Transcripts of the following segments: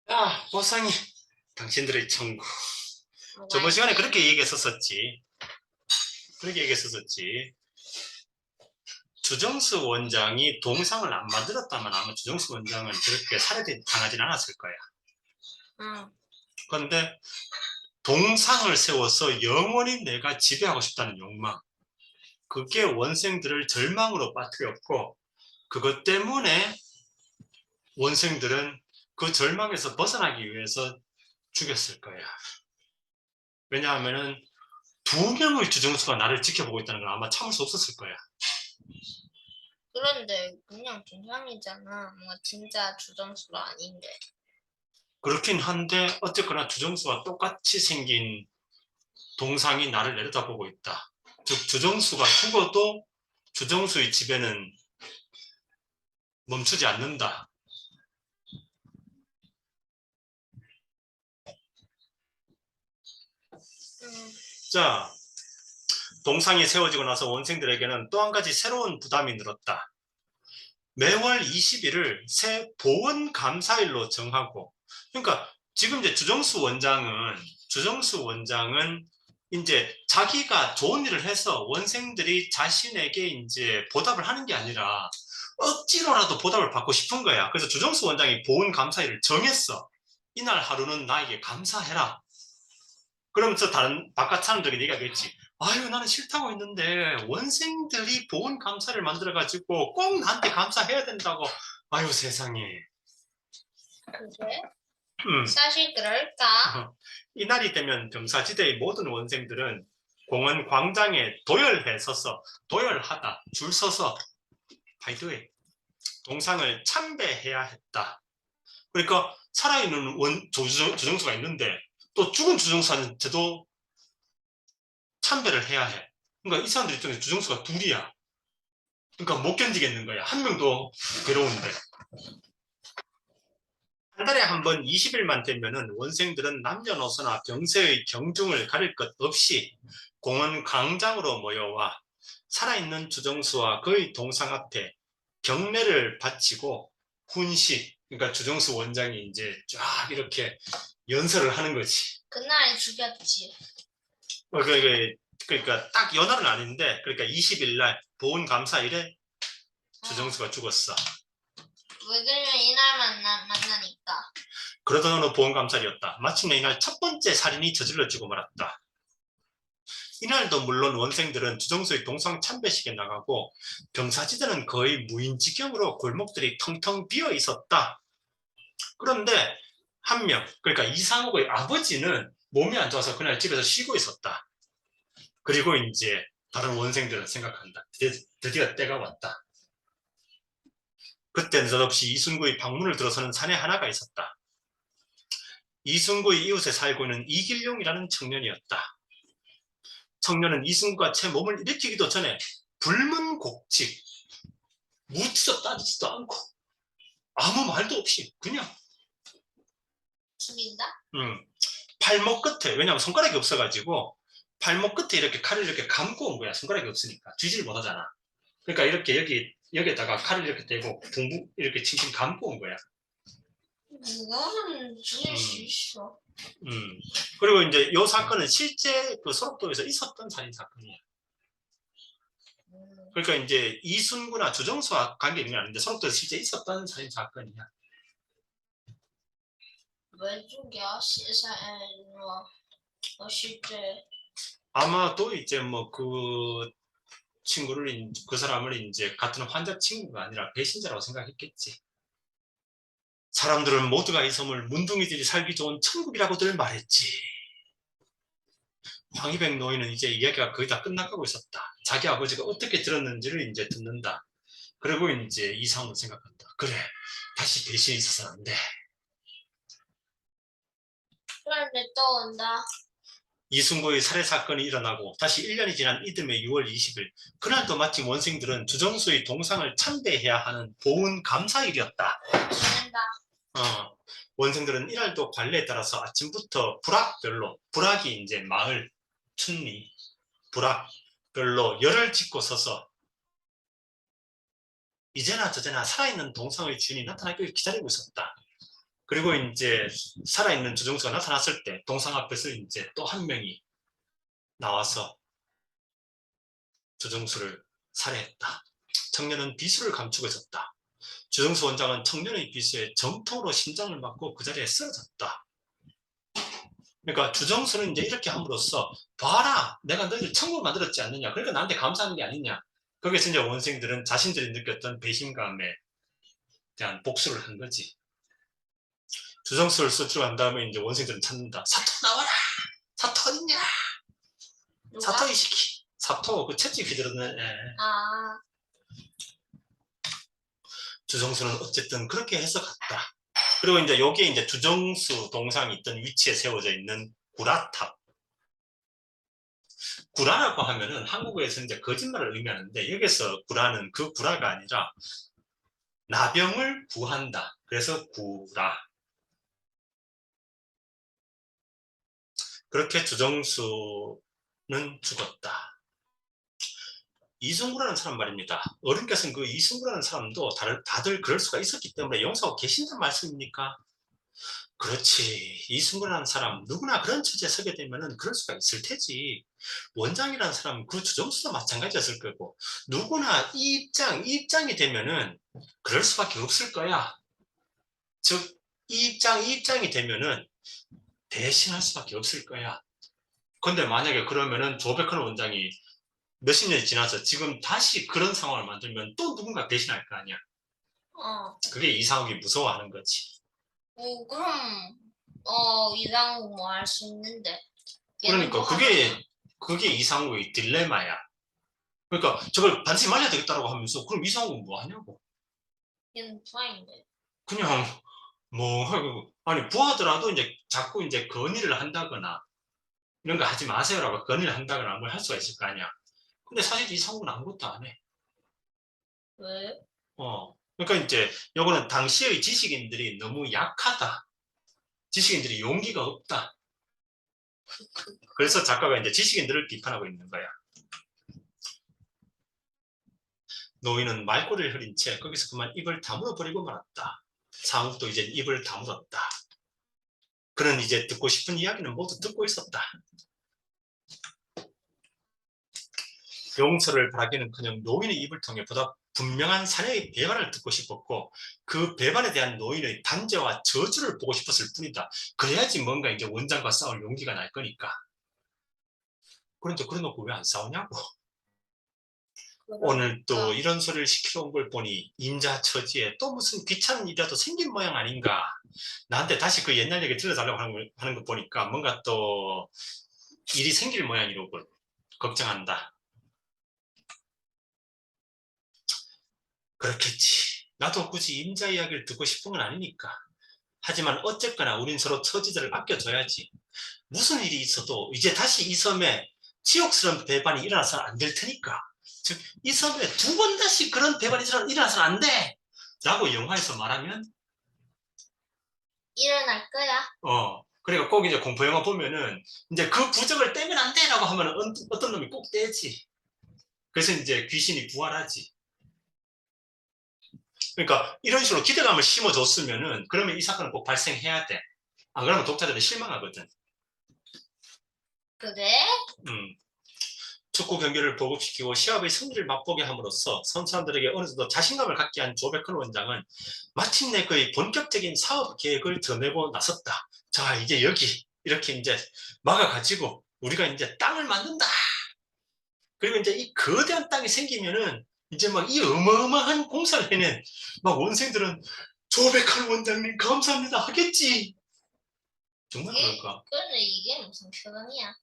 아, 보상이 당신들의 천국. 저번 시간에 그렇게 얘기했었었지. 주정수 원장이 동상을 안 만들었다면 아마 주정수 원장은 저렇게 살해당하진 않았을 거야. 응. 그런데 동상을 세워서 영원히 내가 지배하고 싶다는 욕망, 그게 원생들을 절망으로 빠뜨렸고, 그것 때문에 원생들은 그 절망에서 벗어나기 위해서 죽였을 거야. 왜냐하면은 두 명의 주정수가 나를 지켜보고 있다는 걸 아마 참을 수 없었을 거야. 그런데 그냥 동상이잖아. 뭔가 진짜 주정수가 아닌데. 그렇긴 한데 어쨌거나 주정수와 똑같이 생긴 동상이 나를 내려다보고 있다. 즉 주정수가 죽어도 주정수의 지배는 멈추지 않는다. 자, 동상이 세워지고 나서 원생들에게는 또 한 가지 새로운 부담이 늘었다. 매월 20일을 새 보원 감사일로 정하고, 그러니까 지금 이제 주정수 원장은 이제 자기가 좋은 일을 해서 원생들이 자신에게 이제 보답을 하는 게 아니라 억지로라도 보답을 받고 싶은 거야. 그래서 주정수 원장이 보원 감사일을 정했어. 이날 하루는 나에게 감사해라. 그러면서 다른 바깥 사람들에게 얘기하겠지. 아유, 나는 싫다고 했는데 원생들이 보온 감사를 만들어가지고 꼭 나한테 감사해야 된다고. 아유, 세상에. 그게? 음. 사실 그럴까? 이날이 되면 병사지대의 모든 원생들은 공원 광장에 도열해 서서 도열하다 줄 서서 바이더웨이 동상을 참배해야 했다. 그러니까 살아있는 주정수가 있는데 또 죽은 주정수한테도 참배를 해야 해. 그러니까 이 사람들 입장에서 주정수가 둘이야. 그러니까 못 견디겠는 거야. 한 명도 괴로운데. 한 달에 한 번 20일만 되면은 원생들은 남녀노소나 병세의 경중을 가릴 것 없이 공원 광장으로 모여와 살아있는 주정수와 그의 동상 앞에 경례를 바치고 훈시, 그러니까 주정수 원장이 이제 쫙 이렇게 연설을 하는 거지. 그날 죽였지. 그러니까 딱 연날은 아닌데, 그러니까 20일 날 보훈 감사일에 주정수가 죽었어. 왜냐면 이날 만나니까. 그러던 어느 보훈 감사일이었다. 마침내 이날 첫 번째 살인이 저질러지고 말았다. 이날도 물론 원생들은 주정수의 동상 참배식에 나가고 병사지대는 거의 무인지경으로 골목들이 텅텅 비어 있었다. 그런데 한 명, 그러니까 이상욱의 아버지는 몸이 안 좋아서 그날 집에서 쉬고 있었다. 그리고 이제 다른 원생들은 생각한다. 드디어 때가 왔다. 그때 느닷없이 이순구의 방문을 들어서는 사내 하나가 있었다. 이순구의 이웃에 살고 있는 이길용이라는 청년이었다. 청년은 이순구가 채 몸을 일으키기도 전에 불문곡직, 묻지도 따지지도 않고 아무 말도 없이 그냥 죽인다? 팔목 끝에, 왜냐하면 손가락이 없어가지고 팔목 끝에 이렇게 칼을 이렇게 감고 온 거야. 손가락이 없으니까 쥐질 못하잖아. 그러니까 이렇게 여기에다가 칼을 이렇게 대고 붕붕 이렇게 칭칭 감고 온 거야. 이거는 죽일 수 있어. 그리고 이제 이 사건은 실제 그 소록도에서 있었던 살인 사건이야. 그러니까 이제 이순구나 주정수와 관계 있는 게 아닌데 소록도에서 실제 있었던 살인 사건이야. 왜 죽여? 실제. 아마도 이제 뭐 그 사람을 이제 같은 환자 친구가 아니라 배신자라고 생각했겠지. 사람들은 모두가 이 섬을 문둥이들이 살기 좋은 천국이라고들 말했지. 황희백 노인은 이제 이야기가 거의 다 끝나가고 있었다. 자기 아버지가 어떻게 들었는지를 이제 듣는다. 그리고 이제 이상으로 생각한다. 그래, 다시 배신이 있어서는 안 돼. 그런데 또 온다. 이순고의 살해 사건이 일어나고 다시 1년이 지난 이듬해 6월 20일, 그날도 마침 원생들은 주정수의 동상을 참배해야 하는 보훈 감사일이었다. 원생들은 이날도 관례에 따라서 아침부터 부락이 이제 마을, 춘리, 부락별로 열을 짓고 서서 이제나 저제나 살아있는 동상의 주인이 나타나기를 기다리고 있었다. 그리고 이제 살아있는 주정수가 나타났을 때 동상 앞에서 이제 또 한 명이 나와서 주정수를 살해했다. 청년은 비수를 감추고 있었다. 주정수 원장은 청년의 비수에 정통으로 심장을 맞고 그 자리에 쓰러졌다. 그러니까 주정수는 이제 이렇게 함으로써 봐라, 내가 너희들 천국 만들었지 않느냐, 그러니까 나한테 감사하는 게 아니냐. 거기서 이제 원생들은 자신들이 느꼈던 배신감에 대한 복수를 한 거지. 주정수를 수출한 다음에 이제 원생들은 찾는다. 사토 나와라! 사토 어딨냐? 누가? 사토 이시키. 사토 그 채찍 휘두르는 애. 아, 주정수는 어쨌든 그렇게 해서 갔다. 그리고 이제 여기에 이제 주정수 동상이 있던 위치에 세워져 있는 구라탑. 구라라고 하면은 한국어에서 이제 거짓말을 의미하는데 여기서 구라는 그 구라가 아니라 나병을 구한다. 그래서 구라. 그렇게 주정수는 죽었다. 이승구라는 사람 말입니다. 어른께서는 그 이승구라는 사람도 다들 그럴 수가 있었기 때문에 용서하고 계신다는 말씀입니까? 그렇지. 이승구라는 사람 누구나 그런 처지에 서게 되면은 그럴 수가 있을 테지. 원장이라는 사람은 그 주정수도 마찬가지였을 거고 누구나 이 입장이 되면은 그럴 수밖에 없을 거야. 즉 이 입장이 되면은 배신할 수밖에 없을 거야. 근데 만약에 그러면은 조백헌 원장이 몇십 년이 지나서 지금 다시 그런 상황을 만들면 또 누군가 배신할 거 아니야. 그게 이상욱이 무서워하는 거지. 그럼 이상우 뭐 할 수 있는데. 얘는 그러니까 뭐 하잖아. 그게 이상욱의 딜레마야. 그러니까 저걸 반드시 말려야 되겠다라고 하면서 그럼 이상욱은 뭐 하냐고. 얘는 부하인데. 그냥 뭐 아니 부하더라도 이제 자꾸 이제 건의를 한다거나 이런 거 하지 마세요라고 건의를 한다거나 뭘 할 수가 있을 거 아니야. 근데 사실 이상욱은 아무것도 안 해. 왜? 그러니까 이제 요거는 당시의 지식인들이 너무 약하다. 지식인들이 용기가 없다. 그래서 작가가 이제 지식인들을 비판하고 있는 거야. 노인은 말꼬리를 흐린 채 거기서 그만 입을 다물어 버리고 말았다. 상욱도 이제 입을 다물었다. 그는 이제 듣고 싶은 이야기는 모두 듣고 있었다. 용서를 바라기는커녕 노인의 입을 통해 보다 분명한 사내의 배반을 듣고 싶었고 그 배반에 대한 노인의 단죄와 저주를 보고 싶었을 뿐이다. 그래야지 뭔가 이제 원장과 싸울 용기가 날 거니까. 그런데 그래놓고 왜 안 싸우냐고. 오늘 또 이런 소리를 시키러 온 걸 보니 인자처지에 또 무슨 귀찮은 일이라도 생긴 모양 아닌가. 나한테 다시 그 옛날 얘기 들려달라고 하는 거 보니까 뭔가 또 일이 생길 모양이로군. 걱정한다. 그렇겠지. 나도 굳이 임자 이야기를 듣고 싶은 건 아니니까. 하지만 어쨌거나 우린 서로 처지들을 아껴줘야지. 무슨 일이 있어도 이제 다시 이 섬에 치욕스러운 배반이 일어나서는 안 될 테니까. 즉, 이 섬에 두 번 다시 그런 배반이 일어나서는 안 돼! 라고 영화에서 말하면 일어날 거야. 그러니까 꼭 이제 공포 영화 보면은 이제 그 부적을 떼면 안 돼! 라고 하면 어떤 놈이 꼭 떼지. 그래서 이제 귀신이 부활하지. 그러니까 이런 식으로 기대감을 심어줬으면은 그러면 이 사건은 꼭 발생해야 돼. 안 그러면 독자들은 실망하거든. 그래? 축구 경기를 보급시키고 시합의 승리를 맛보게 함으로써 선수들에게 어느 정도 자신감을 갖게 한 조백헌 원장은 마침내 그의 본격적인 사업 계획을 드러내고 나섰다. 자, 이제 여기 이렇게 이제 막아가지고 우리가 이제 땅을 만든다. 그리고 이제 이 거대한 땅이 생기면은 이제 막 이 어마어마한 공사를 해낸 막 원생들은 조백헌 원장님 감사합니다 하겠지. 정말 그럴까? 근데 이게 무슨 표현이야?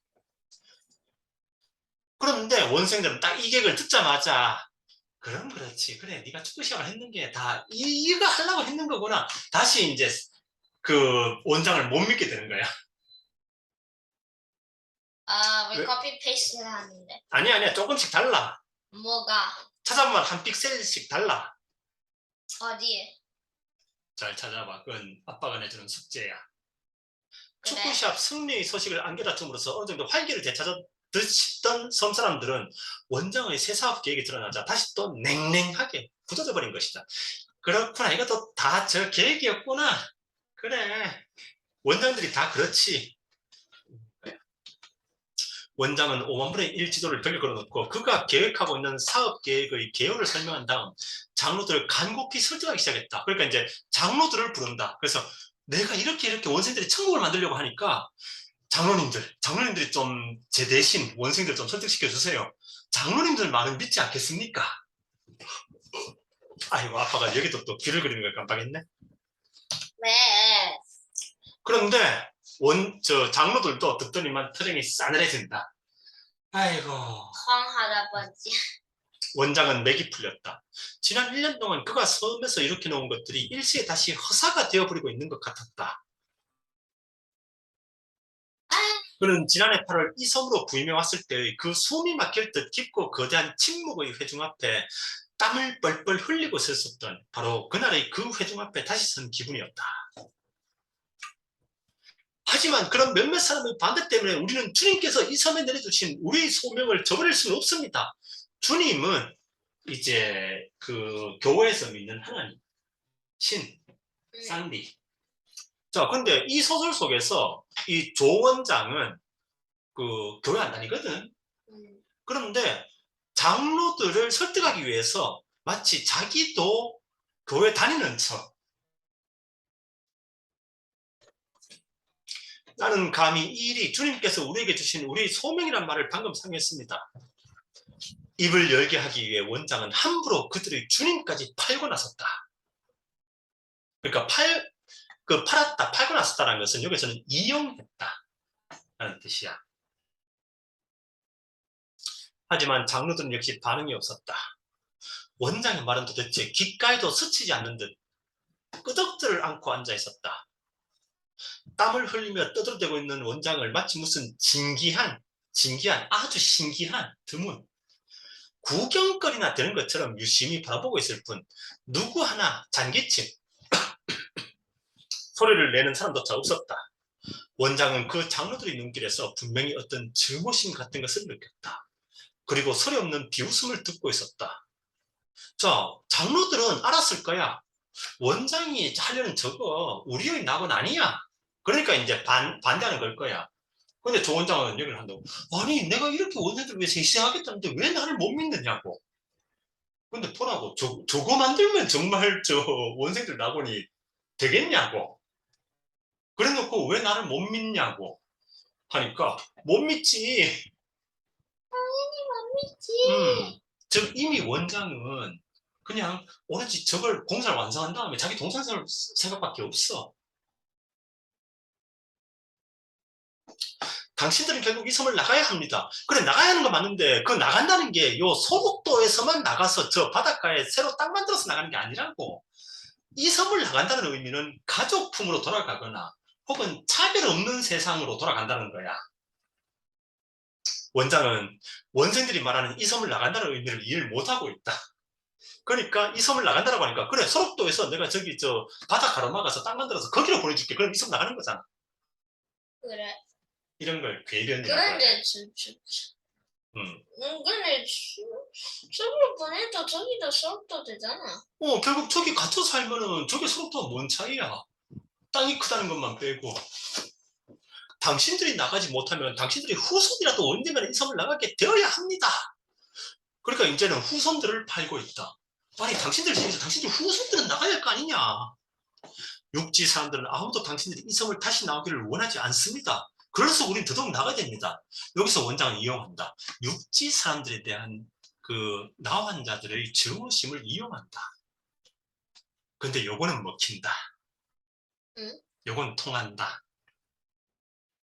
그런데 원생들은 딱 이 계획을 듣자마자 그럼 그렇지. 그래, 네가 축구 시합을 했는 게 다 이거 하려고 했는 거구나. 다시 이제 그 원장을 못 믿게 되는 거야. 왜 커피 페이스를 하는데? 아니야. 조금씩 달라. 뭐가? 찾아보면 한 픽셀씩 달라. 어디에? 잘 찾아봐. 그건 아빠가 내주는 숙제야. 그래? 축구 시합 승리의 소식을 안겨다 줌으로써 어느 정도 활기를 되찾았던 섬 사람들은 원장의 새 사업 계획이 드러나자 다시 또 냉랭하게 굳어져 버린 것이다. 그렇구나. 이것도 다 저 계획이었구나. 그래. 원장들이 다 그렇지. 원장은 5만 분의 1 지도를 벽에 걸어놓고 그가 계획하고 있는 사업 계획의 개요를 설명한 다음 장로들을 간곡히 설득하기 시작했다. 그러니까 이제 장로들을 부른다. 그래서 내가 이렇게 원생들이 천국을 만들려고 하니까 장로님들이 좀 제 대신 원생들 좀 설득시켜 주세요. 장로님들 말은 믿지 않겠습니까? 아이고 아빠가 여기도 또 귀를 그리는 걸 깜빡했네. 왜? 그런데 장로들도 듣더니만 표정이 싸늘해진다. 아이고. 황 할아버지. 원장은 맥이 풀렸다. 지난 1년 동안 그가 섬에서 이렇게 놓은 것들이 일시에 다시 허사가 되어버리고 있는 것 같았다. 그는 지난해 8월 이 섬으로 부임해 왔을 때의 그 숨이 막힐 듯 깊고 거대한 침묵의 회중 앞에 땀을 뻘뻘 흘리고 섰었던 바로 그날의 그 회중 앞에 다시 선 기분이었다. 하지만 그런 몇몇 사람의 반대 때문에 우리는 주님께서 이 섬에 내려주신 우리의 소명을 저버릴 수는 없습니다. 주님은 이제 그 교회에서 믿는 하나님, 신, 쌍리. 자, 근데 이 소설 속에서 이 조 원장은 그 교회 안 다니거든. 그런데 장로들을 설득하기 위해서 마치 자기도 교회 다니는 척. 나는 감히 이 일이 주님께서 우리에게 주신 우리 소명이란 말을 방금 상했습니다. 입을 열게 하기 위해 원장은 함부로 그들의 주님까지 팔고 나섰다. 그러니까 팔고 나섰다는 것은 여기서는 이용했다 라는 뜻이야. 하지만 장로들은 역시 반응이 없었다. 원장의 말은 도대체 귓가에도 스치지 않는 듯 끄덕들을 안고 앉아 있었다. 땀을 흘리며 떠들어대고 있는 원장을 마치 무슨 진기한 아주 신기한 드문 구경거리나 되는 것처럼 유심히 바라보고 있을 뿐 누구 하나 잔기침 소리를 내는 사람조차 없었다. 원장은 그 장로들의 눈길에서 분명히 어떤 증오심 같은 것을 느꼈다. 그리고 소리 없는 비웃음을 듣고 있었다. 자, 장로들은 알았을 거야. 원장이 하려는 저거 우리의 낙은 아니야. 그러니까 이제 반대하는 걸 거야. 근데 조 원장은 여기를 한다고. 아니, 내가 이렇게 원생들을 위해서 희생하겠다는데 왜 나를 못 믿느냐고. 근데 보라고. 저거 만들면 정말 원생들 낙원이 되겠냐고. 그래 놓고 왜 나를 못 믿냐고 하니까 못 믿지. 못 믿지. 즉 이미 원장은 그냥 오로지 저걸 공사를 완성한 다음에 자기 동생 생각밖에 없어. 당신들은 결국 이 섬을 나가야 합니다. 그래 나가야 하는 거 맞는데 그 나간다는 게 요 소록도에서만 나가서 저 바닷가에 새로 땅 만들어서 나가는 게 아니라고. 이 섬을 나간다는 의미는 가족품으로 돌아가거나 혹은 차별 없는 세상으로 돌아간다는 거야. 원장은 원생들이 말하는 이 섬을 나간다는 의미를 이해를 못하고 있다. 그러니까 이 섬을 나간다라고 하니까 그래 소록도에서 내가 저기 저 바다 가로막아서 땅 만들어서 거기로 보내줄게. 그럼 이 섬 나가는 거잖아. 그래. 이런 걸 궤변이라고 그런데 해. 근데 저기로 보내도 저기도 수업도 되잖아. 결국 저기 갇혀 살면은 저게 소록도와 뭔 차이야. 땅이 크다는 것만 빼고. 당신들이 나가지 못하면 당신들이 후손이라도 언젠가는 이 섬을 나가게 되어야 합니다. 그러니까 이제는 후손들을 팔고 있다. 아니 당신들 중에서 당신들 후손들은 나가야 할 거 아니냐. 육지 사람들은 아무도 당신들이 이 섬을 다시 나오기를 원하지 않습니다. 그래서 우린 더더욱 나가야 됩니다. 여기서 원장은 이용한다. 육지 사람들에 대한 그 나환자들의 증오심을 이용한다. 근데 요거는 먹힌다. 응? 요건 통한다.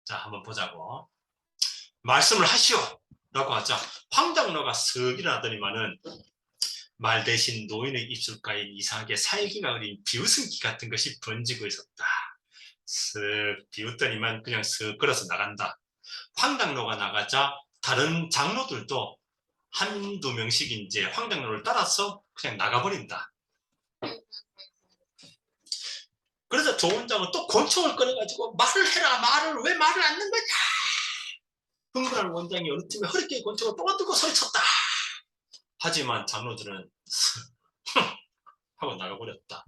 자, 한번 보자고. 말씀을 하시오! 라고 하자 황장로가 쓱 일어나더니만은 말 대신 노인의 입술가에 이상하게 살기가 어린 비웃음기 같은 것이 번지고 있었다. 쓱 비웃더니만 그냥 쓱 걸어서 나간다. 황장로가 나가자 다른 장로들도 한두 명씩 이제 황장로를 따라서 그냥 나가버린다. 그래서 조 원장은 또 권총을 꺼내가지고 말을 해라 말을 왜 말을 안 넣는 거냐. 흥분한 원장이 어느 틈에 허리깨에 권총을 뻗들고 소리쳤다. 하지만 장로들은 하고 나가버렸다.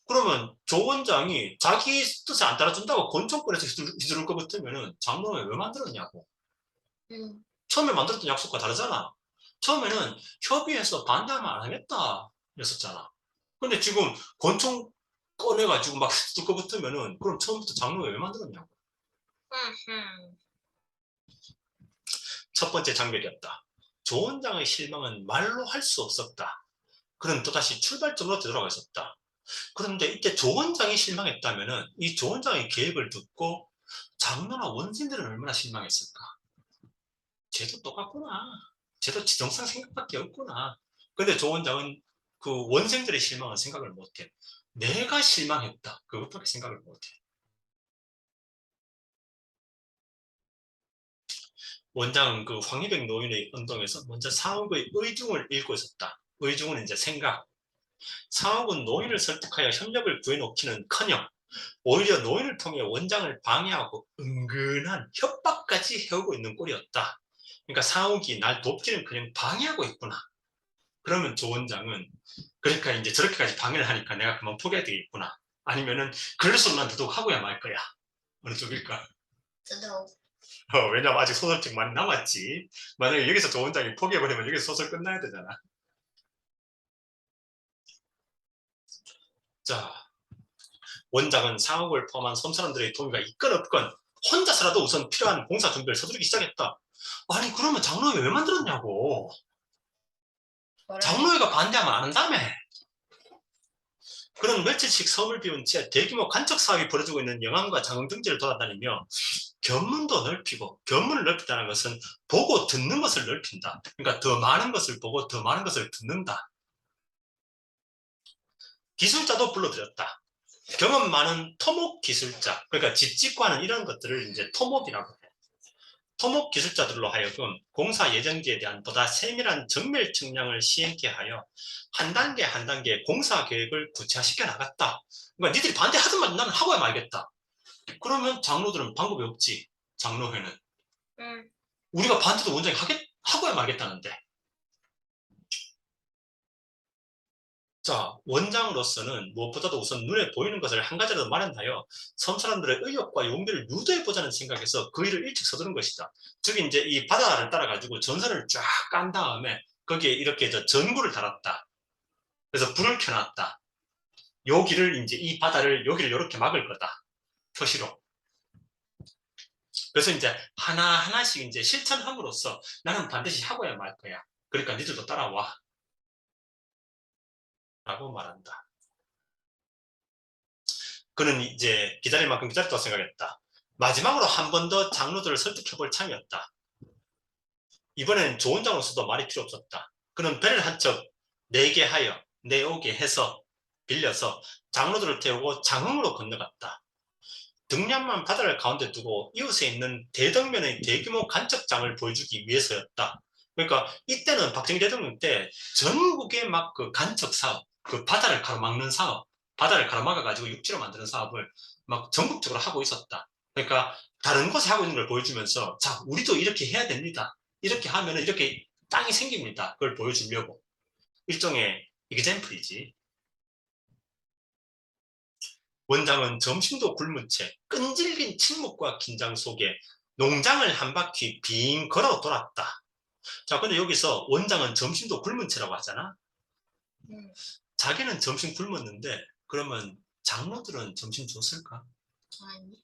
그러면 조 원장이 자기 뜻에 안 따라준다고 권총권에서 휘두를 것 같으면은 장로회 왜 만들었냐고. 응. 처음에 만들었던 약속과 다르잖아. 처음에는 협의해서 반대하면 안 하겠다 였었잖아. 근데 지금 권총 꺼내가지고 막 휘두를 것 같으면은 그럼 처음부터 장로회 왜 만들었냐고. 응. 첫 번째 장벽이었다. 조 원장의 실망은 말로 할 수 없었다. 그는 또다시 출발점으로 되돌아가 있었다. 그런데 이때 조 원장이 실망했다면은 이 조 원장의 계획을 듣고 장로나 원생들은 얼마나 실망했을까? 쟤도 똑같구나. 쟤도 지정상 생각밖에 없구나. 근데 조 원장은 그 원생들의 실망은 생각을 못해. 내가 실망했다. 그것밖에 생각을 못해. 원장은 그 황희백 노인의 운동에서 먼저 상욱의 의중을 읽고 있었다. 의중은 이제 생각. 상욱은 노인을 설득하여 협력을 구해놓기는커녕 오히려 노인을 통해 원장을 방해하고 은근한 협박까지 해오고 있는 꼴이었다. 그러니까 상욱이 날 돕기는 그냥 방해하고 있구나. 그러면 조 원장은 그러니까 이제 저렇게까지 방해를 하니까 내가 그만 포기해야 되겠구나. 아니면은 그럴수록난 더더욱 하고야 말 거야. 어느 쪽일까? 더더욱. 왜냐면 아직 소설책 많이 남았지. 만약에 여기서 조 원장이 포기해버리면 여기서 소설 끝나야 되잖아. 자, 원장은 상욱을 포함한 섬사람들의 동의가 있건 없건 혼자서라도 우선 필요한 공사 준비를 서두르기 시작했다. 아니 그러면 장로회 왜 만들었냐고. 장로회가 반대하면 안 한다며. 그런 며칠씩 섬을 비운 채 대규모 간척 사업이 벌어지고 있는 영암과 장흥 등지를 돌아다니며 견문도 넓히고, 견문을 넓히다는 것은 보고 듣는 것을 넓힌다. 그러니까 더 많은 것을 보고 더 많은 것을 듣는다. 기술자도 불러들였다. 경험 많은 토목 기술자, 그러니까 집짓과는 이런 것들을 이제 토목이라고 해. 토목 기술자들로 하여금 공사 예정지에 대한 보다 세밀한 정밀 측량을 시행케 하여 한 단계 한 단계 공사 계획을 구체화시켜 나갔다. 그러니까 니들이 반대하든 나는 하고야 말겠다. 그러면 장로들은 방법이 없지. 장로회는. 응. 우리가 반대도 원장이 하고야 말겠다는데. 자, 원장으로서는 무엇보다도 우선 눈에 보이는 것을 한 가지라도 마련하여 섬 사람들의 의욕과 용기를 유도해보자는 생각에서 그 일을 일찍 서두른 것이다. 즉 이제 이 바다를 따라가지고 전선을 쫙 깐 다음에 거기에 이렇게 전구를 달았다. 그래서 불을 켜놨다. 여기를 이제 이 바다를 여기를 이렇게 막을 거다. 표시로. 그래서 이제 하나하나씩 이제 실천함으로써 나는 반드시 하고야 말 거야. 그러니까 니들도 따라와. 라고 말한다. 그는 이제 기다릴 만큼 기다렸다고 생각했다. 마지막으로 한 번 더 장로들을 설득해볼 참이었다. 이번엔 좋은 장로서도 말이 필요 없었다. 그는 배를 한 척 내게 하여 내오게 해서 빌려서 장로들을 태우고 장흥으로 건너갔다. 등량만 바다를 가운데 두고 이웃에 있는 대덕면의 대규모 간척장을 보여주기 위해서였다. 그러니까 이때는 박정희 대통령 때 전국에 막 그 간척 사업, 그 바다를 가로막는 사업, 바다를 가로막아가지고 육지로 만드는 사업을 막 전국적으로 하고 있었다. 그러니까 다른 곳에 하고 있는 걸 보여주면서 자, 우리도 이렇게 해야 됩니다. 이렇게 하면 이렇게 땅이 생깁니다. 그걸 보여주려고. 일종의 이그젠플이지. 원장은 점심도 굶은 채 끈질긴 침묵과 긴장 속에 농장을 한 바퀴 빙 걸어 돌았다. 자, 근데 여기서 원장은 점심도 굶은 채라고 하잖아. 응. 자기는 점심 굶었는데 그러면 장로들은 점심 줬을까? 아니.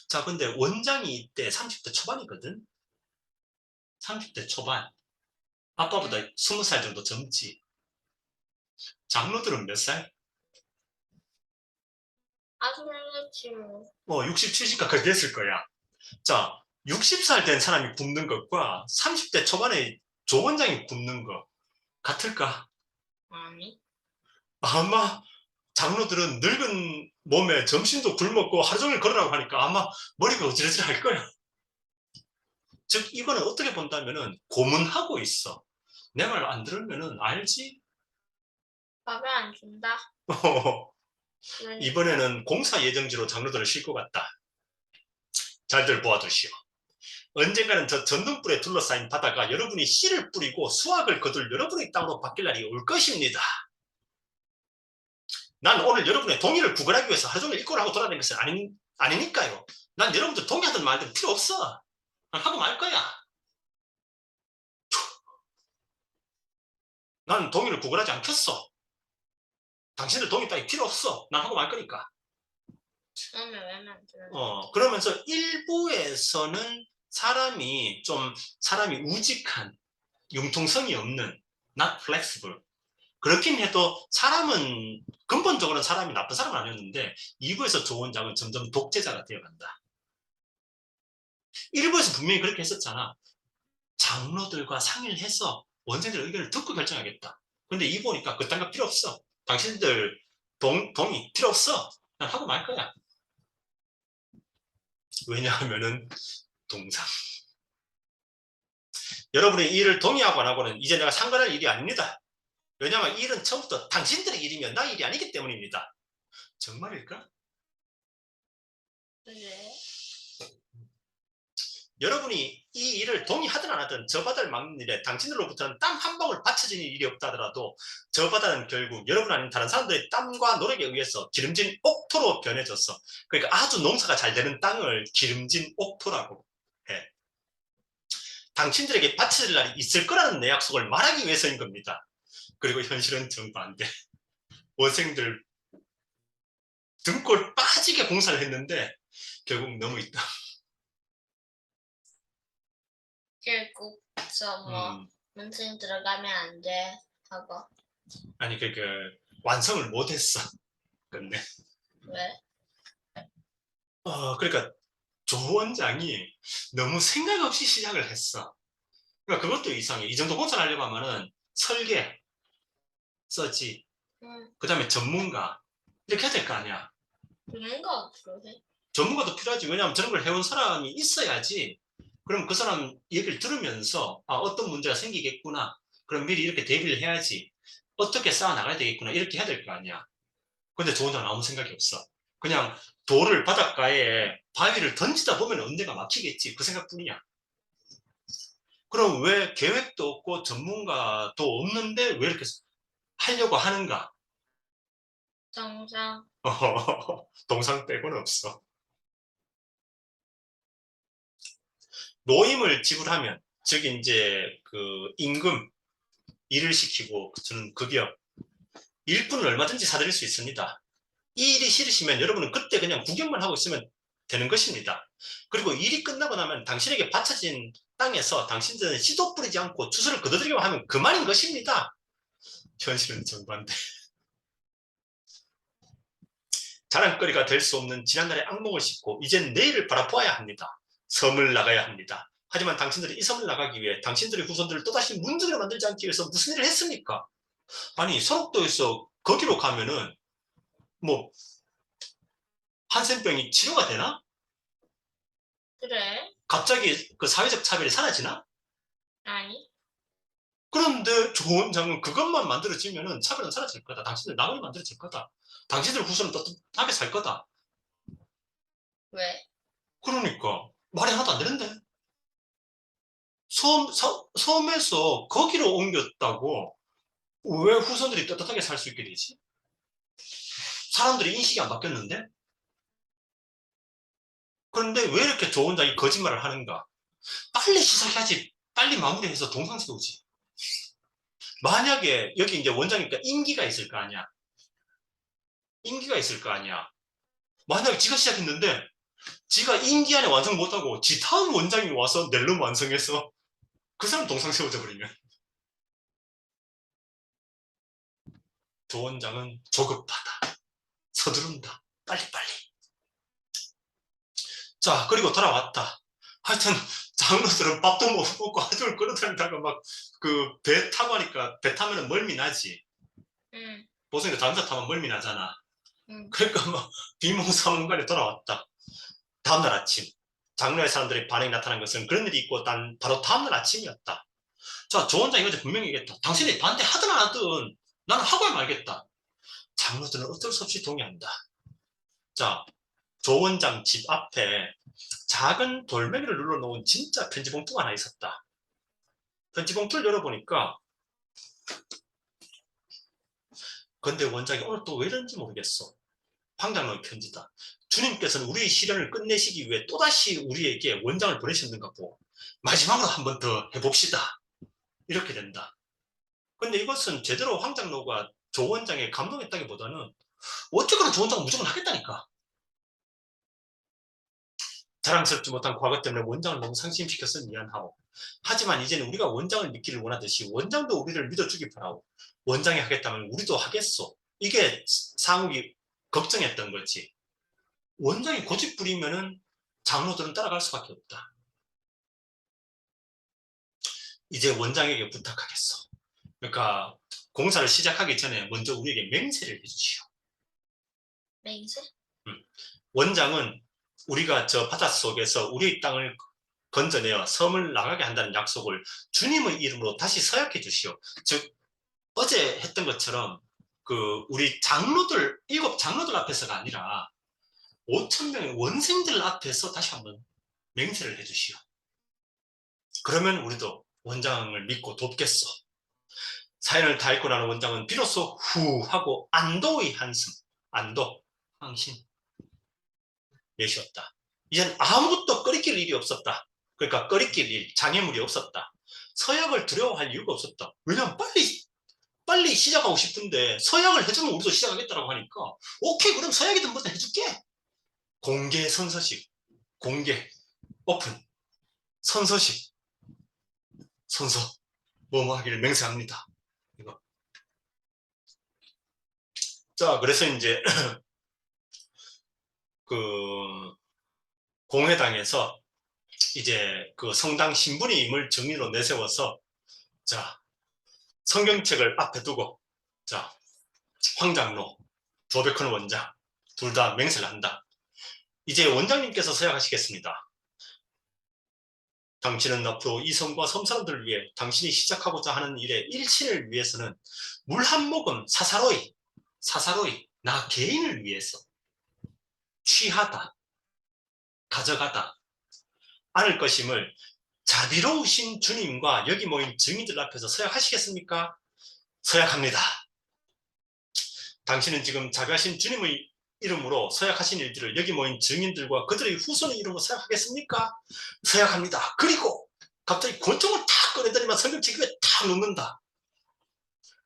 자, 근데 원장이 이때 30대 초반이거든. 30대 초반. 아빠보다 20살 정도 젊지. 장로들은 몇 살? 아주 늙었지 뭐. 60, 70 가까이 됐을 거야. 자, 60살 된 사람이 굶는 것과 30대 초반의 조 원장이 굶는 거 같을까? 아니. 아마 장로들은 늙은 몸에 점심도 굶었고 하루 종일 걸으라고 하니까 아마 머리가 어지러지할 거야. 즉 이거는 어떻게 본다면은 고문하고 있어. 내 말 안 들으면은 알지? 밥을 안 준다. 그러니까. 이번에는 공사 예정지로 장로들을 싣고 갔다. 잘들 보아두시오. 언젠가는 저 전등불에 둘러싸인 바다가 여러분이 씨를 뿌리고 수확을 거둘 여러분의 땅으로 바뀔 날이 올 것입니다. 난 오늘 여러분의 동의를 구걸하기 위해서 하루 종일 일고를 하고 돌아다니는 것은 아니니까요. 난 여러분들 동의하든 말든 필요 없어. 난 하고 말 거야. 난 동의를 구걸하지 않겠어. 당신들 동의 따위 필요 없어. 난 하고 말 거니까. 처음에 왜 만들었는데? 그러면서 일부에서는 사람이 우직한, 융통성이 없는, not flexible. 그렇긴 해도 근본적으로는 사람이 나쁜 사람은 아니었는데, 2부에서 조원장은 점점 독재자가 되어간다. 1부에서 분명히 그렇게 했었잖아. 장로들과 상의를 해서 원생들 의견을 듣고 결정하겠다. 근데 2부 보니까 그딴 거 필요 없어. 당신들 동의 필요 없어. 난 하고 말 거야. 왜냐하면은 동상. 여러분의 이 일을 동의하고 안 하고는 이제 내가 상관할 일이 아닙니다. 왜냐하면 이 일은 처음부터 당신들의 일이면 나 일이 아니기 때문입니다. 정말일까? 그래? 여러분이 이 일을 동의하든 안 하든 저 바다를 막는 일에 당신들로부터는 땀 한 방울 받쳐지는 일이 없다 하더라도 저 바다는 결국 여러분 아닌 다른 사람들의 땀과 노력에 의해서 기름진 옥토로 변해졌어. 그러니까 아주 농사가 잘 되는 땅을 기름진 옥토라고 해. 당신들에게 바쳐질 날이 있을 거라는 내 약속을 말하기 위해서인 겁니다. 그리고 현실은 정반대. 원생들 등골 빠지게 공사를 했는데 결국 너무 있다. 결국 뭐 문신 들어가면 안 돼 하고. 아니 완성을 못했어. 근데 왜? 그러니까 조 원장이 너무 생각 없이 시작을 했어. 그러니까 그것도 이상해. 이 정도 공사를 하려고 하면은 설계, 서지, 그 다음에 전문가 이렇게 해야 될 거 아니야. 전문가 필요해? 전문가도 필요하지. 왜냐하면 저런 걸 해온 사람이 있어야지. 그럼 그 사람 얘기를 들으면서 어떤 문제가 생기겠구나. 그럼 미리 이렇게 대비를 해야지. 어떻게 쌓아 나가야 되겠구나. 이렇게 해야 될 거 아니야. 근데 조 원장은 아무 생각이 없어. 그냥 돌을 바닷가에 바위를 던지다 보면 언젠가 막히겠지. 그 생각뿐이야. 그럼 왜 계획도 없고 전문가도 없는데 왜 이렇게 하려고 하는가? 정상. 동상 빼고는 없어. 노임을 지불하면, 즉 이제 그 임금, 일을 시키고 주는 급여, 일꾼을 얼마든지 사들일 수 있습니다. 이 일이 싫으시면 여러분은 그때 그냥 구경만 하고 있으면 되는 것입니다. 그리고 일이 끝나고 나면 당신에게 바쳐진 땅에서 당신들은 씨도 뿌리지 않고 추수를 거둬들이기만 하면 그만인 것입니다. 현실은 정반대. 자랑거리가 될 수 없는 지난날의 악몽을 싣고 이젠 내일을 바라보아야 합니다. 섬을 나가야 합니다. 하지만 당신들이 이 섬을 나가기 위해 당신들의 후손들을 또다시 문둥이로 만들지 않기 위해서 무슨 일을 했습니까? 아니 선옥도에서 거기로 가면은 뭐 한센병이 치료가 되나? 그래? 갑자기 그 사회적 차별이 사라지나? 아니? 그런데 조원장은 그것만 만들어지면은 차별은 사라질 거다. 당신들 나머지 만들어질 거다. 당신들 후손은 따뜻하게 살 거다. 왜? 그러니까 말이 하나도 안 되는데. 섬에서 거기로 옮겼다고 왜 후손들이 떳떳하게 살 수 있게 되지? 사람들이 인식이 안 바뀌었는데? 그런데 왜 이렇게 조 원장이 거짓말을 하는가? 빨리 시작해야지. 빨리 마무리해서 동상 세우지. 만약에 여기 이제 원장이니까 임기가 있을 거 아니야. 임기가 있을 거 아니야. 만약에 지가 시작했는데 지가 임기 안에 완성 못하고 지 다음 원장이 와서 낼름 완성해서 그 사람 동상 세워져 버리면 조 원장은 조급하다. 서두른다. 빨리빨리. 자, 그리고 돌아왔다. 하여튼 장로들은 밥도 못 먹고 하중을 끌어다니다가 막 그 배 타고 하니까 배 타면은 멀미 나지. 응. 보성이도 잠수 타면 멀미 나잖아. 응. 그러니까 막 비몽사몽간에 돌아왔다. 다음날 아침 장로의 사람들의 반응이 나타난 것은 그런 일이 있고 단 바로 다음날 아침이었다. 자, 조 원장이 어제 분명히 얘기했다. 당신이 반대하든 안 하든 나는 하고야 말겠다. 장로들은 어쩔 수 없이 동의한다. 자, 조 원장 집 앞에 작은 돌멩이를 눌러놓은 진짜 편지 봉투가 하나 있었다. 편지 봉투를 열어보니까 근데 원장이 오늘 또 왜 이런지 모르겠어. 황장로의 편지다. 주님께서는 우리의 시련을 끝내시기 위해 또다시 우리에게 원장을 보내셨는가 보고 마지막으로 한 번 더 해봅시다. 이렇게 된다. 근데 이것은 제대로 황장로가 조 원장에 감동했다기보다는 어쨌거나 조 원장은 무조건 하겠다니까. 자랑스럽지 못한 과거 때문에 원장을 너무 상심시켜서 미안하고, 하지만 이제는 우리가 원장을 믿기를 원하듯이 원장도 우리를 믿어주기 바라고, 원장이 하겠다면 우리도 하겠소. 이게 상욱이 걱정했던 거지. 원장이 고집 부리면은 장로들은 따라갈 수밖에 없다. 이제 원장에게 부탁하겠어. 그러니까 공사를 시작하기 전에 먼저 우리에게 맹세를 해주시오. 맹세? 원장은 우리가 저 바닷속에서 우리의 땅을 건져내어 섬을 나가게 한다는 약속을 주님의 이름으로 다시 서약해 주시오. 즉 어제 했던 것처럼 그 우리 장로들 7장로들 앞에서가 아니라 5천 명의 원생들 앞에서 다시 한번 맹세를 해 주시오. 그러면 우리도 원장을 믿고 돕겠어. 사연을 다 읽고 나는 원장은 비로소 후 하고 안도의 한숨, 안도, 황신 내쉬었다. 이젠 아무것도 꺼리낄 일이 없었다. 그러니까 꺼리낄 일, 장애물이 없었다. 서약을 두려워할 이유가 없었다. 왜냐면 빨리 시작하고 싶은데 서약을 해주면 우리도 시작하겠다라고 하니까 오케이, 그럼 서약이든 뭐든 해줄게. 공개 선서식, 공개, 오픈, 선서식, 선서, 뭐뭐 하기를 맹세합니다. 이거. 자, 그래서 이제 그 공회당에서 이제 그 성당 신부님을 정리로 내세워서, 자, 성경책을 앞에 두고, 자, 황장로, 조백헌 원장 둘 다 맹세를 한다. 이제 원장님께서 서약하시겠습니다. 당신은 앞으로 이 섬과 섬 사람들을 위해 당신이 시작하고자 하는 일의 일신을 위해서는 물 한 모금 사사로이 나 개인을 위해서 취하다, 가져가다 않을 것임을 자비로우신 주님과 여기 모인 증인들 앞에서 서약하시겠습니까? 서약합니다. 당신은 지금 자비하신 주님의 이름으로 서약하신 일들을 여기 모인 증인들과 그들의 후손의 이름으로 서약하겠습니까? 서약합니다. 그리고 갑자기 권총을 탁 꺼내더니만 성경책 위에 탁 놓는다.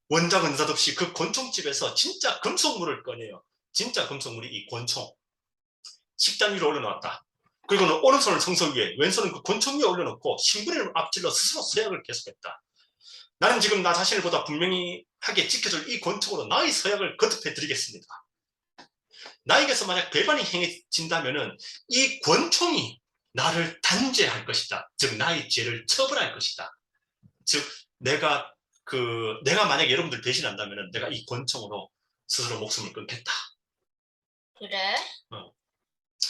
원장은 느닷없이 그 권총집에서 진짜 금속물을 꺼내요. 진짜 금속물이 이 권총. 식단 위로 올려놓았다. 그리고는 오른손을 성서 위에, 왼손은 그 권총 위에 올려놓고 신부님을 앞질러 스스로 서약을 계속했다. 나는 지금 나 자신을 보다 분명히 하게 지켜줄 이 권총으로 나의 서약을 거듭해 드리겠습니다. 나에게서 만약 배반이 행해진다면 이 권총이 나를 단죄할 것이다. 즉 나의 죄를 처벌할 것이다. 즉 내가 만약 여러분들 배신한다면 내가 이 권총으로 스스로 목숨을 끊겠다. 그래? 어.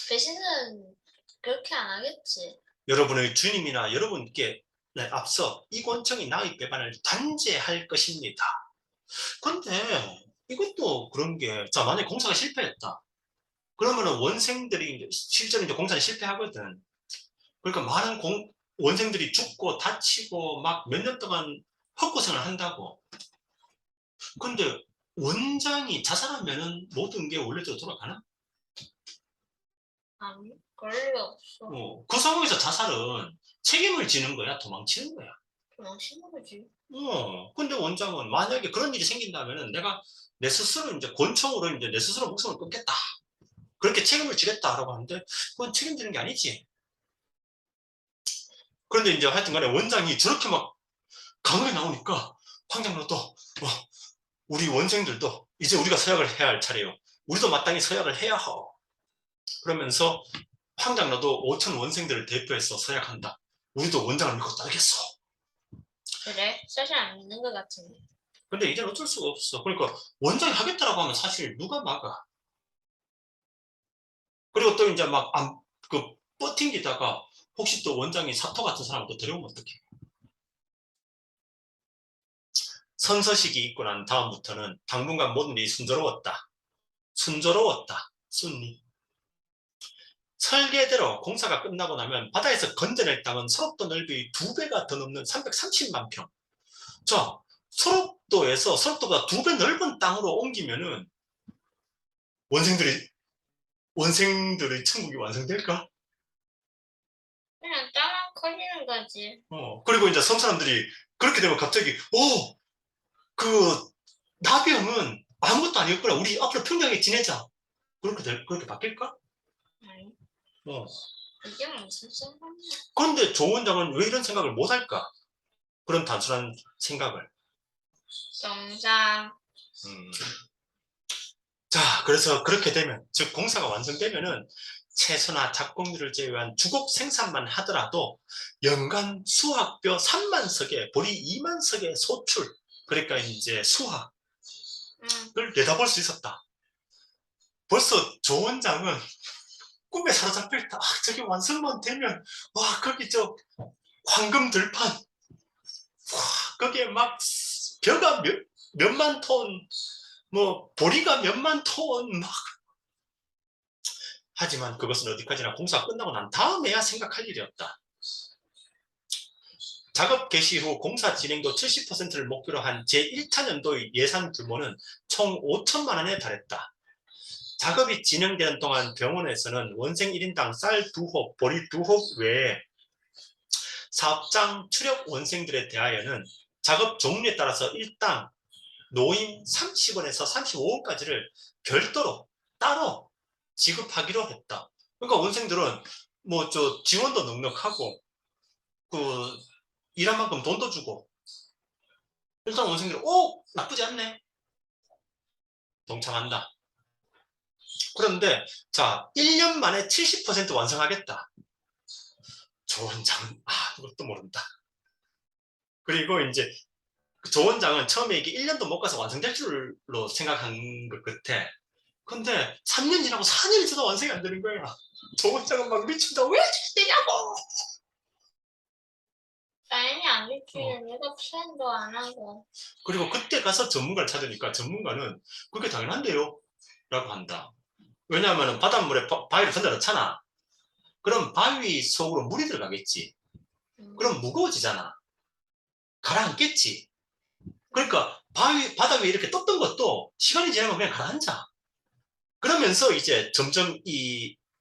배신은 그렇게 안 하겠지. 여러분의 주님이나 여러분께 앞서 이 권총이 나의 배반을 단죄할 것입니다. 근데 이것도 그런 게, 자, 만약 공사가 실패했다. 그러면은 원생들이 실제로 이제 공사는 실패하거든. 그러니까 많은 원생들이 죽고 다치고 막 몇 년 동안 헛고생을 한다고. 근데 원장이 자살하면은 모든 게 원래대로 돌아가나? 아니, 그럴 리 없어. 그 상황에서 자살은 책임을 지는 거야, 도망치는 거야. 도망치는 거지. 근데 원장은 만약에 그런 일이 생긴다면은 내가 내 스스로 이제 권총으로 이제 내 스스로 목숨을 끊겠다. 그렇게 책임을 지겠다라고 하는데 그건 책임지는 게 아니지. 그런데 이제 하여튼 간에 원장이 저렇게 막 강하게 나오니까 황장로도 우리 원생들도 이제 우리가 서약을 해야 할 차례요. 우리도 마땅히 서약을 해야 하오. 그러면서 황장로도 5천 원생들을 대표해서 서약한다. 우리도 원장을 믿고 따르겠어. 그래? 사실 안 믿는 것 같은데. 근데 이제는 어쩔 수가 없어. 그러니까 원장이 하겠다라고 하면 사실 누가 막아. 그리고 또 이제 막 버팅기다가 혹시 또 원장이 사토 같은 사람을 또 데려오면 어떡해. 선서식이 있고 난 다음부터는 당분간 모든 일이 순조로웠다. 순리. 설계대로 공사가 끝나고 나면 바다에서 건져낼 땅은 서럽도 넓이 2배가 더 넘는 330만 평. 자, 소록도보다 2배 넓은 땅으로 옮기면은 원생들의 천국이 완성될까? 그냥 땅만 커지는 거지. 그리고 이제 섬 사람들이 그렇게 되면 갑자기, 그 나병은 아무것도 아니었구나. 우리 앞으로 평등하게 지내자. 그렇게 바뀔까? 아니, 어. 이게 무슨 상관이야. 그런데 조 원장은 왜 이런 생각을 못 할까? 그런 단순한 생각을. 정상. 음. 자, 그래서 그렇게 되면, 즉 공사가 완성되면은 채소나 작곡류를 제외한 주곡 생산만 하더라도 연간 수확뼈 3만 석에 보리 2만 석의 소출, 그러니까 이제 수확을 응. 내다볼 수 있었다. 벌써 조 원장은 꿈에 사로잡힐 때, 저게 완성만 되면, 거기 황금 들판, 거기에 막 벼가 몇만 톤, 뭐 보리가 몇만 톤 막. 하지만 그것은 어디까지나 공사가 끝나고 난 다음에야 생각할 일이었다. 작업 개시 후 공사 진행도 70%를 목표로 한 제1차 년도의 예산 규모는 총 5천만 원에 달했다. 작업이 진행되는 동안 병원에서는 원생 1인당 쌀 2홉, 보리 2홉 외에 사업장 출력 원생들에 대하여는 작업 종류에 따라서 일당 노임 30원에서 35원까지를 별도로 따로 지급하기로 했다. 그러니까 원생들은 뭐 지원도 넉넉하고 그 일한 만큼 돈도 주고 일단 원생들은 나쁘지 않네. 동참한다. 그런데 자 1년 만에 70% 완성하겠다. 조 원장은 아무것도 모른다. 그리고 이제 조 원장은 처음에 이게 1년도 못 가서 완성될 줄로 생각한 것 같아. 근데 3년 지나고 4년이 지나도 완성이 안 되는 거야. 조 원장은 막 미친다. 왜 이렇게 되냐고. 당연히 안 지키는 내가 플랜도 안 하고. 그리고 그때 가서 전문가를 찾으니까 전문가는 그게 당연한데요? 라고 한다. 왜냐하면 바닷물에 바위를 던져 넣잖아. 그럼 바위 속으로 물이 들어가겠지. 그럼 무거워지잖아. 가라앉겠지. 그러니까 바다 위에 이렇게 떴던 것도 시간이 지나면 그냥 가라앉아. 그러면서 이제 점점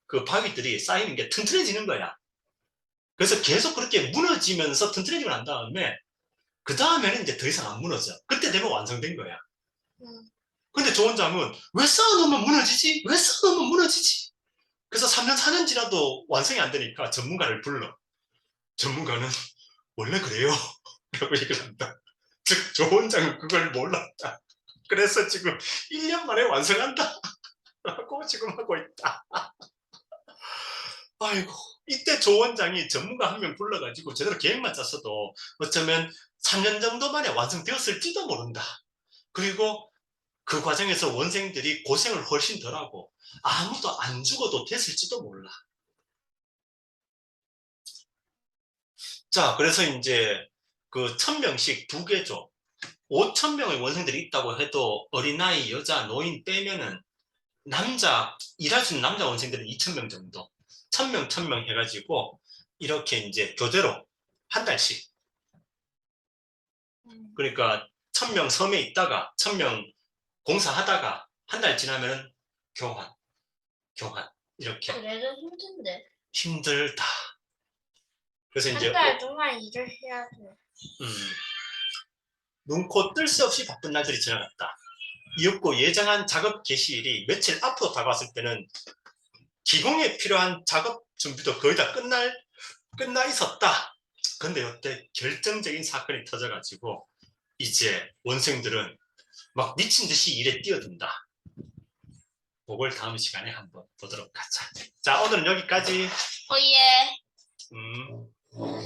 그 바위들이 쌓이는 게 튼튼해지는 거야. 그래서 계속 그렇게 무너지면서 튼튼해지고 난 다음에 그 다음에는 이제 더 이상 안 무너져. 그때 되면 완성된 거야. 근데 조 원장은 왜 쌓아놓으면 무너지지? 왜 쌓아놓으면 무너지지? 그래서 3년, 4년 지나도 완성이 안 되니까 전문가를 불러. 전문가는 원래 그래요. 라고 얘기를 한다. 즉, 조 원장은 그걸 몰랐다. 그래서 지금 1년 만에 완성한다. 라고 지금 하고 있다. 아이고, 이때 조 원장이 전문가 한 명 불러가지고 제대로 계획만 짰어도 어쩌면 3년 정도 만에 완성되었을지도 모른다. 그리고 그 과정에서 원생들이 고생을 훨씬 덜하고 아무도 안 죽어도 됐을지도 몰라. 자, 그래서 이제 그 1000명씩 2개조, 5000명의 원생들이 있다고 해도 어린아이, 여자, 노인 빼면은 일할 수 있는 남자 원생들은 2000명 정도. 1000명, 1000명 해가지고 이렇게 이제 교대로 한 달씩. 그러니까 1000명 섬에 있다가 1000명 공사하다가 한 달 지나면은 교환. 이렇게. 그래도 힘든데. 힘들다. 그래서 이제 한 달 동안 일을 해야 돼. 눈코 뜰 새 없이 바쁜 날들이 지나갔다. 이윽고 예정한 작업 개시일이 며칠 앞으로 다가왔을 때는 기공에 필요한 작업 준비도 거의 다 끝나 있었다. 근데 이때 결정적인 사건이 터져가지고 이제 원생들은 막 미친 듯이 일에 뛰어든다. 그걸 다음 시간에 한번 보도록 하자. 자, 오늘은 여기까지. 오예. 음.